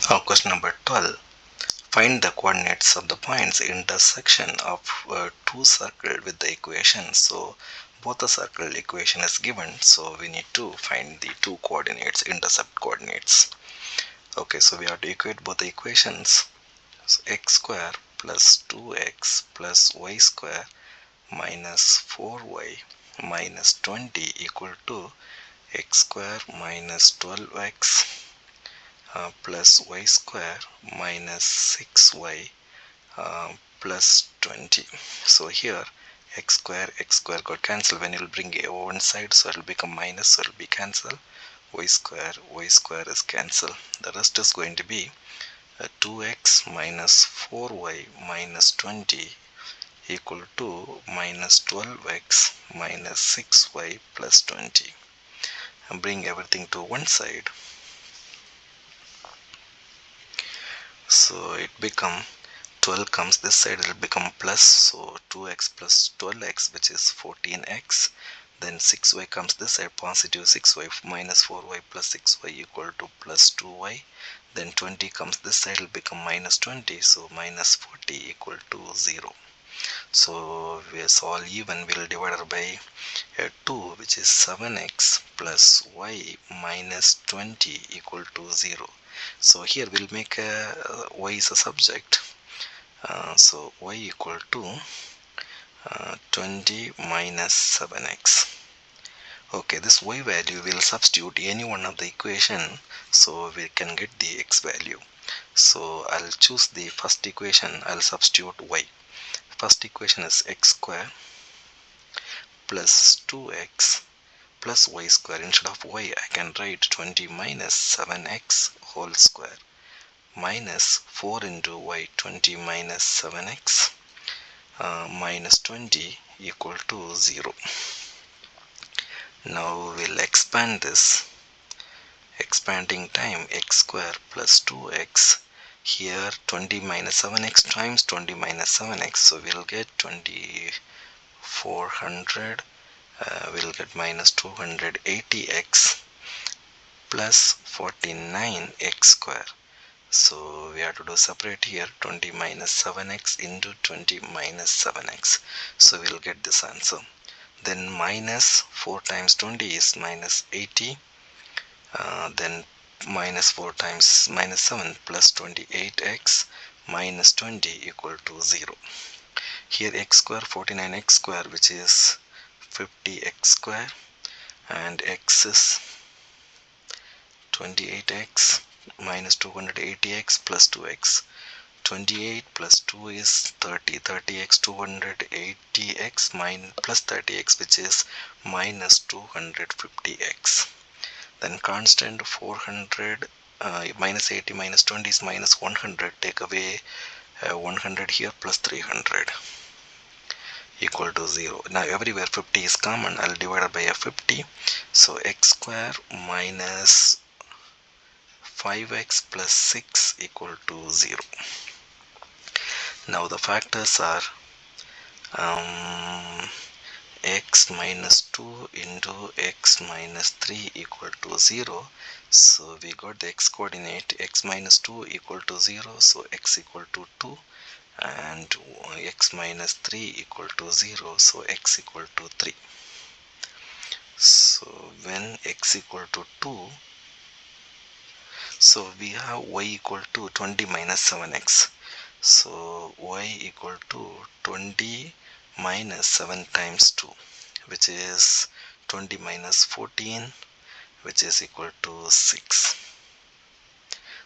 Question number 12. Find the coordinates of the points intersection of two circles with the equation. So both the circle equation is given, so we need to find the two coordinates, intercept coordinates. Okay, so we have to equate both the equations. So x square plus 2x plus y square minus 4y minus 20 equal to x square minus 12x plus y square minus 6y plus 20. So here x square got cancelled. When you will bring a one side, so it will become minus, so it will be cancelled. Y square is cancelled. The rest is going to be 2x minus 4y minus 20 equal to minus 12x minus 6y plus 20. And bring everything to one side. So it become 12 comes this side, it will become plus, so 2x plus 12x, which is 14x. Then 6y comes this side, positive 6y minus 4y plus 6y equal to plus 2y. Then 20 comes this side, it will become minus 20, so minus 40 equal to 0. So we are all even, we will divide by 2, which is 7x plus y minus 20 equal to 0. So here we'll make y is a subject. So y equal to 20 minus 7x. Okay, this y value will substitute any one of the equation, so we can get the x value. So I'll choose the first equation, I'll substitute y. First equation is x square plus 2x plus y square. Instead of y, I can write 20 minus 7x whole square minus 4 into y, 20 minus 7x minus 20 equal to 0. Now we'll expand this. Expanding time, x square plus 2x. Here 20 minus 7x times 20 minus 7x, so we'll get 2400. We'll get minus 280x plus 49x square. So we have to do separate here, 20 minus 7x into 20 minus 7x. So we'll get this answer. Then minus 4 times 20 is minus 80. Then minus 4 times minus 7 plus 28x minus 20 equal to 0. Here x square, 49x square, which is 50x square, and x is 28x minus 280x plus 2x. 28 plus 2 is 30. 30x 280x plus 30x, which is minus 250x. Then constant 400 minus 80 minus 20 is minus 100. Take away 100 here plus 300 equal to 0. Now everywhere 50 is common. I'll divide it by a 50. So x square minus 5x plus 6 equal to 0. Now the factors are x minus 2 into x minus 3 equal to 0. So we got the x coordinate, x minus 2 equal to 0, so x equal to 2, and x minus 3 equal to 0, so x equal to 3. So when x equal to 2, so we have y equal to 20 minus 7x. So y equal to 20 minus 7 times 2, which is 20 minus 14, which is equal to 6.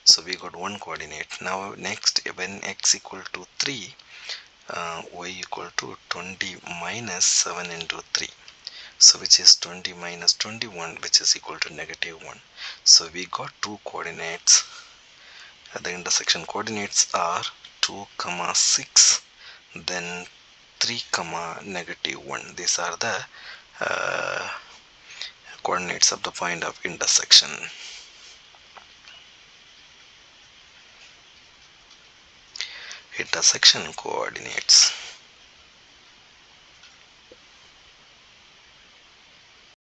So we got one coordinate. Now next, when x equal to 3, y equal to 20 minus 7 into 3. So which is 20 minus 21, which is equal to negative 1. So we got two coordinates. The intersection coordinates are 2, 6, then 3, negative 1. These are the coordinates of the point of intersection. Intersection coordinates.